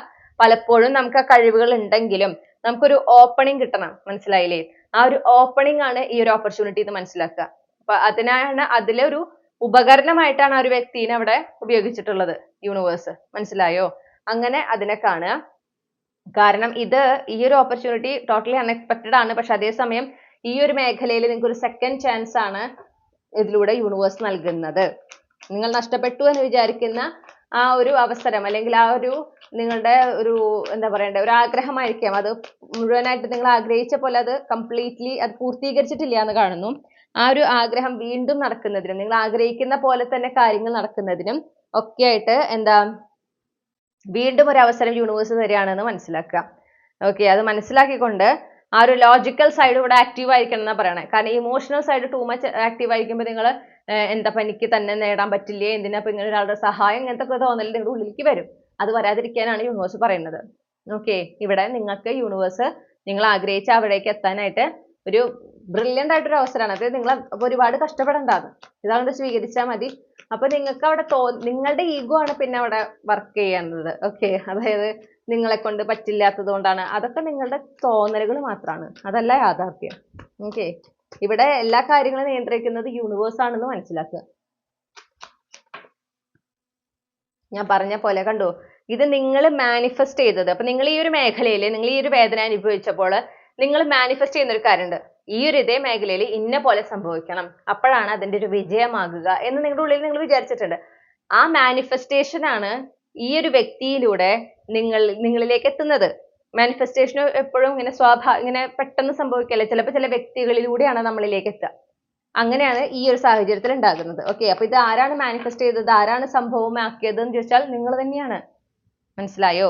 പലപ്പോഴും നമുക്ക് ആ കഴിവുകൾ ഉണ്ടെങ്കിലും നമുക്കൊരു ഓപ്പണിംഗ് കിട്ടണം. മനസ്സിലായില്ലേ? ആ ഒരു ഓപ്പണിംഗ് ആണ് ഈ ഒരു ഓപ്പർച്യൂണിറ്റി എന്ന് മനസ്സിലാക്കുക. അപ്പൊ അതിനാണ് അതിലൊരു ഉപകരണമായിട്ടാണ് ആ ഒരു വ്യക്തിനെ അവിടെ ഉപയോഗിച്ചിട്ടുള്ളത് യൂണിവേഴ്സ്. മനസ്സിലായോ? അങ്ങനെ അതിനെ കാണുക. കാരണം ഈ ഒരു ഓപ്പർച്യൂണിറ്റി ടോട്ടലി അൺഎക്സ്പെക്റ്റഡ് ആണ്. പക്ഷെ അതേസമയം ഈ ഒരു മേഖലയിൽ നിങ്ങൾക്ക് ഒരു സെക്കൻഡ് ചാൻസ് ആണ് ഇതിലൂടെ യൂണിവേഴ്സ് നൽകുന്നത്. നിങ്ങൾ നഷ്ടപ്പെട്ടു എന്ന് വിചാരിക്കുന്ന ആ ഒരു അവസരം അല്ലെങ്കിൽ ആ ഒരു നിങ്ങളുടെ ഒരു എന്താ പറയണ്ടേ ഒരു ആഗ്രഹമായിരിക്കാം, അത് മുഴുവനായിട്ട് നിങ്ങൾ ആഗ്രഹിച്ച പോലെ അത് കംപ്ലീറ്റ്ലി അത് പൂർത്തീകരിച്ചിട്ടില്ല എന്ന് കാണുന്നു. ആ ഒരു ആഗ്രഹം വീണ്ടും നടക്കുന്നതിനും നിങ്ങൾ ആഗ്രഹിക്കുന്ന പോലെ തന്നെ കാര്യങ്ങൾ നടക്കുന്നതിനും ഒക്കെ ആയിട്ട് എന്താ വീണ്ടും ഒരു അവസരം യൂണിവേഴ്സ് തരികയാണെന്ന് മനസ്സിലാക്കുക. ഓക്കെ, അത് മനസ്സിലാക്കിക്കൊണ്ട് ആ ഒരു ലോജിക്കൽ സൈഡ് ഇവിടെ ആക്റ്റീവ് ആയിരിക്കണം എന്നാ പറയണേ. കാരണം emotional side too much active ആയിരിക്കുമ്പോൾ നിങ്ങൾ എന്താ എനിക്ക് തന്നെ നേടാൻ പറ്റില്ലേ, എന്തിനാ ഇപ്പൊ ഇങ്ങനെ ഒരാളുടെ സഹായം, ഇങ്ങനത്തെ ഒക്കെ തോന്നൽ നിങ്ങളുടെ ഉള്ളിലേക്ക് വരും. അത് വരാതിരിക്കാനാണ് യൂണിവേഴ്സ് പറയുന്നത്. ഓക്കെ, ഇവിടെ നിങ്ങൾക്ക് യൂണിവേഴ്സ് നിങ്ങൾ ആഗ്രഹിച്ച അവിടേക്ക് എത്താനായിട്ട് ഒരു ബ്രില്യൻ്റ് ആയിട്ടൊരു അവസരമാണ്. അത് നിങ്ങൾ ഒരുപാട് കഷ്ടപ്പെടേണ്ടത്, ഇതങ്ങോട്ട് സ്വീകരിച്ചാൽ മതി. അപ്പൊ നിങ്ങൾക്ക് അവിടെ നിങ്ങളുടെ ഈഗോ ആണ് പിന്നെ അവിടെ വർക്ക് ചെയ്യുന്നത്. ഓക്കെ, അതായത് നിങ്ങളെ കൊണ്ട് പറ്റില്ലാത്തത് കൊണ്ടാണ്, അതൊക്കെ നിങ്ങളുടെ തോന്നലുകൾ മാത്രമാണ്, അതല്ല യാഥാർത്ഥ്യം. ഓക്കെ, ഇവിടെ എല്ലാ കാര്യങ്ങളും നിയന്ത്രിക്കുന്നത് യൂണിവേഴ്സ് ആണെന്ന് മനസ്സിലാക്കുക. ഞാൻ പറഞ്ഞ പോലെ കണ്ടോ, ഇത് നിങ്ങൾ മാനിഫെസ്റ്റ് ചെയ്തത്. അപ്പൊ നിങ്ങൾ ഈ ഒരു മേഖലയിൽ നിങ്ങൾ ഈ ഒരു വേദന അനുഭവിച്ചപ്പോൾ നിങ്ങൾ മാനിഫെസ്റ്റ് ചെയ്യുന്ന ഒരു കാര്യമുണ്ട്, ഈ ഒരു ഇതേ മേഖലയിൽ ഇന്ന പോലെ സംഭവിക്കണം, അപ്പോഴാണ് അതിന്റെ ഒരു വിജയമാകുക എന്ന് നിങ്ങളുടെ ഉള്ളിൽ നിങ്ങൾ വിചാരിച്ചിട്ടുണ്ട്. ആ മാനിഫെസ്റ്റേഷൻ ആണ് ഈ ഒരു വ്യക്തിയിലൂടെ നിങ്ങളിലേക്ക് എത്തുന്നത്. മാനിഫെസ്റ്റേഷൻ എപ്പോഴും ഇങ്ങനെ പെട്ടെന്ന് സംഭവിക്കല്ലേ, ചിലപ്പോൾ ചില വ്യക്തികളിലൂടെയാണ് നമ്മളിലേക്ക് എത്തുക. അങ്ങനെയാണ് ഈ ഒരു സാഹചര്യത്തിൽ ഉണ്ടാകുന്നത്. ഓക്കെ, അപ്പൊ ഇത് ആരാണ് മാനിഫെസ്റ്റ് ചെയ്തത്, ആരാണ് സംഭവമാക്കിയത് എന്ന് ചോദിച്ചാൽ നിങ്ങൾ തന്നെയാണ്. മനസ്സിലായോ?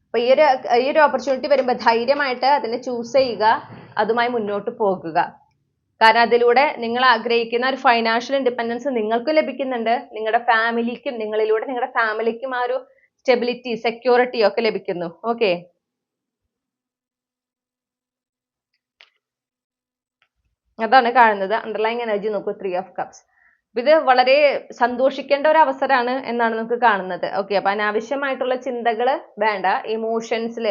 അപ്പൊ ഈ ഒരു ഓപ്പർച്യൂണിറ്റി വരുമ്പോൾ ധൈര്യമായിട്ട് അതിനെ ചൂസ് ചെയ്യുക, അതുമായി മുന്നോട്ട് പോകുക. കാരണം അതിലൂടെ നിങ്ങൾ ആഗ്രഹിക്കുന്ന ഒരു ഫൈനാൻഷ്യൽ ഇൻഡിപെൻഡൻസ് നിങ്ങൾക്കും ലഭിക്കുന്നുണ്ട്, നിങ്ങളുടെ ഫാമിലിക്കും, നിങ്ങളിലൂടെ നിങ്ങളുടെ ഫാമിലിക്കും ആ ഒരു സ്റ്റെബിലിറ്റി, സെക്യൂരിറ്റി ഒക്കെ ലഭിക്കുന്നു. ഓക്കെ, അതാണ് കാണുന്നത്. അണ്ടർലൈങ് എനർജി നോക്കൂ, 3 ഓഫ് കപ്സ്. ഇത് വളരെ സന്തോഷിക്കേണ്ട ഒരു അവസരമാണ് എന്നാണ് നമുക്ക് കാണുന്നത്. ഓക്കെ, അപ്പൊ അനാവശ്യമായിട്ടുള്ള ചിന്തകൾ വേണ്ട. ഇമോഷൻസിൽ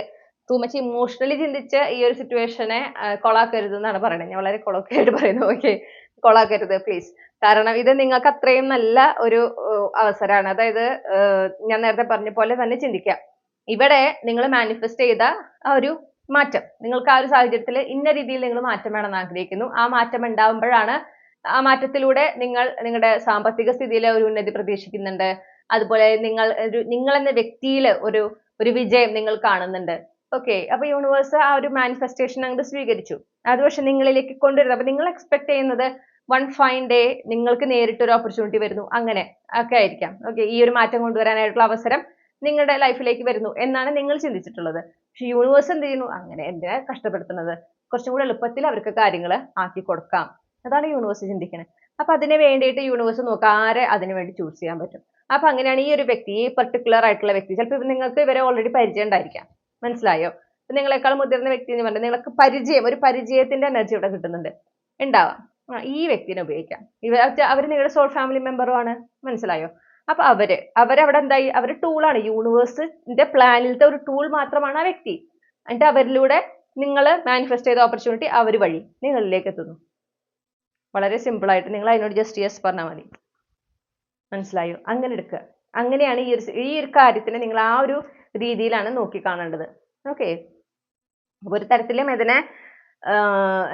ടൂ മച്ച് ഇമോഷണലി ചിന്തിച്ച് ഈ ഒരു സിറ്റുവേഷനെ കൊളാക്കരുത് എന്നാണ് പറയുന്നത്. ഞാൻ വളരെ കൊളോക്കിയായിട്ട് പറയുന്നു. ഓക്കെ, കൊളാക്കരുത് പ്ലീസ്. കാരണം ഇത് നിങ്ങൾക്ക് അത്രയും നല്ല ഒരു അവസരമാണ്. അതായത് ഞാൻ നേരത്തെ പറഞ്ഞ പോലെ തന്നെ ചിന്തിക്കാം. ഇവിടെ നിങ്ങൾ മാനിഫെസ്റ്റ് ചെയ്ത ആ ഒരു മാറ്റം, നിങ്ങൾക്ക് ആ ഒരു സാഹചര്യത്തിൽ ഇന്ന രീതിയിൽ നിങ്ങൾ മാറ്റം വേണമെന്ന് ആഗ്രഹിക്കുന്നു. ആ മാറ്റം ഉണ്ടാവുമ്പോഴാണ്, ആ മാറ്റത്തിലൂടെ നിങ്ങളുടെ സാമ്പത്തിക സ്ഥിതിയിൽ ഒരു ഉന്നതി പ്രതീക്ഷിക്കുന്നുണ്ട്. അതുപോലെ നിങ്ങൾ എന്ന വ്യക്തിയിൽ ഒരു വിജയം നിങ്ങൾ കാണുന്നുണ്ട്. ഓക്കെ, അപ്പൊ യൂണിവേഴ്സ് ആ ഒരു മാനിഫെസ്റ്റേഷൻ അങ്ങോട്ട് സ്വീകരിച്ചു. അത് പക്ഷെ നിങ്ങളിലേക്ക് കൊണ്ടുവരുന്നത്, അപ്പൊ നിങ്ങൾ എക്സ്പെക്ട് ചെയ്യുന്നത് വൺ ഫൈൻ ഡേ നിങ്ങൾക്ക് നേരിട്ട് ഒരു ഓപ്പർച്യൂണിറ്റി വരുന്നു, അങ്ങനെ ഒക്കെ ആയിരിക്കാം. ഓക്കെ, ഈ ഒരു മാറ്റം കൊണ്ടുവരാനായിട്ടുള്ള അവസരം നിങ്ങളുടെ ലൈഫിലേക്ക് വരുന്നു എന്നാണ് നിങ്ങൾ ചിന്തിച്ചിട്ടുള്ളത്. പക്ഷെ യൂണിവേഴ്സ് എന്ത് ചെയ്യുന്നു? അങ്ങനെ എന്തിനാ കഷ്ടപ്പെടുത്തുന്നത്, കുറച്ചും കൂടെ എളുപ്പത്തിൽ അവർക്ക് കാര്യങ്ങൾ ആക്കി കൊടുക്കാം. അതാണ് യൂണിവേഴ്സ് ചിന്തിക്കുന്നത്. അപ്പൊ അതിന് വേണ്ടിയിട്ട് യൂണിവേഴ്സ് നോക്കുക ആരെ അതിനു വേണ്ടി ചൂസ് ചെയ്യാൻ പറ്റും. അപ്പൊ അങ്ങനെയാണ് ഈ ഒരു വ്യക്തി, ഈ പെർട്ടിക്കുലർ ആയിട്ടുള്ള വ്യക്തി, ചിലപ്പോൾ നിങ്ങൾക്ക് ഇവരെ ഓൾറെഡി പരിചയം ഉണ്ടായിരിക്കാം. മനസ്സിലായോ? നിങ്ങളെക്കാൾ മുതിർന്ന വ്യക്തി എന്ന് പറഞ്ഞാൽ നിങ്ങൾക്ക് ഒരു പരിചയത്തിന്റെ എനർജി ഇവിടെ കിട്ടുന്നുണ്ട്, ഉണ്ടാവാം. ഈ വ്യക്തിനെ ഉപയോഗിക്കാം. അവർ നിങ്ങളുടെ സോൾ ഫാമിലി മെമ്പറുമാണ്. മനസ്സിലായോ? അപ്പൊ അവരവിടെ എന്തായി, അവർ ടൂളാണ്. യൂണിവേഴ്സിന്റെ പ്ലാനിലത്തെ ഒരു ടൂൾ മാത്രമാണ് ആ വ്യക്തി. എന്നിട്ട് അവരിലൂടെ നിങ്ങൾ മാനിഫെസ്റ്റ് ചെയ്ത ഓപ്പർച്യൂണിറ്റി അവർ വഴി നിങ്ങളിലേക്ക് എത്തുന്നു. വളരെ സിമ്പിൾ ആയിട്ട് നിങ്ങൾ അതിനോട് ജസ്റ്റ് യെസ് പറഞ്ഞാൽ മതി. മനസ്സിലായോ? അങ്ങനെ എടുക്കുക. അങ്ങനെയാണ് ഈ ഒരു കാര്യത്തിനെ നിങ്ങൾ ആ ഒരു രീതിയിലാണ് നോക്കിക്കാണേണ്ടത്. ഓക്കെ, അപ്പൊ ഒരു തരത്തിലും ഇതിനെ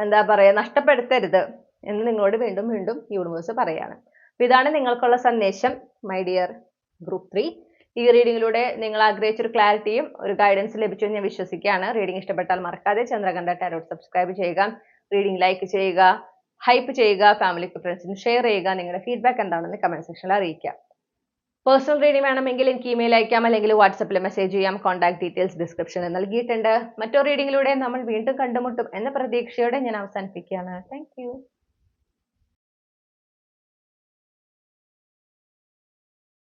എന്താ പറയാ, നഷ്ടപ്പെടുത്തരുത് എന്ന് നിങ്ങളോട് വീണ്ടും വീണ്ടും യൂണിവേഴ്സ് പറയാണ്. അപ്പൊ ഇതാണ് നിങ്ങൾക്കുള്ള സന്ദേശം മൈ ഡിയർ ഗ്രൂപ്പ് 3. ഈ റീഡിങ്ങിലൂടെ നിങ്ങൾ ആഗ്രഹിച്ചൊരു ക്ലാരിറ്റിയും ഒരു ഗൈഡൻസ് ലഭിച്ചു എന്ന് ഞാൻ വിശ്വസിക്കുകയാണ്. റീഡിംഗ് ഇഷ്ടപ്പെട്ടാൽ മറക്കാതെ ചന്ദ്രകണ്ഠ ടാരോട്ട് സബ്സ്ക്രൈബ് ചെയ്യുക, റീഡിംഗ് ലൈക്ക് ചെയ്യുക, ഹൈപ്പ് ചെയ്യുക, ഫാമിലിക്ക് ഫ്രണ്ട്സിന് ഷെയർ ചെയ്യുക. നിങ്ങളുടെ ഫീഡ്ബാക്ക് എന്താണെന്ന് കമന്റ് സെക്ഷനിൽ അറിയിക്കുക. പേഴ്സണൽ റീഡിംഗ് വേണമെങ്കിൽ എനിക്ക് ഇമെയിൽ അയക്കാം, അല്ലെങ്കിൽ വാട്സപ്പിൽ മെസ്സേജ് ചെയ്യാം. കോൺടാക്ട് ഡീറ്റെയിൽസ് ഡിസ്ക്രിപ്ഷനിൽ നൽകിയിട്ടുണ്ട്. മറ്റൊരു റീഡിങ്ങിലൂടെ നമ്മൾ വീണ്ടും കണ്ടുമുട്ടും എന്ന പ്രതീക്ഷയോടെ ഞാൻ അവസാനിപ്പിക്കുകയാണ്. Thank you.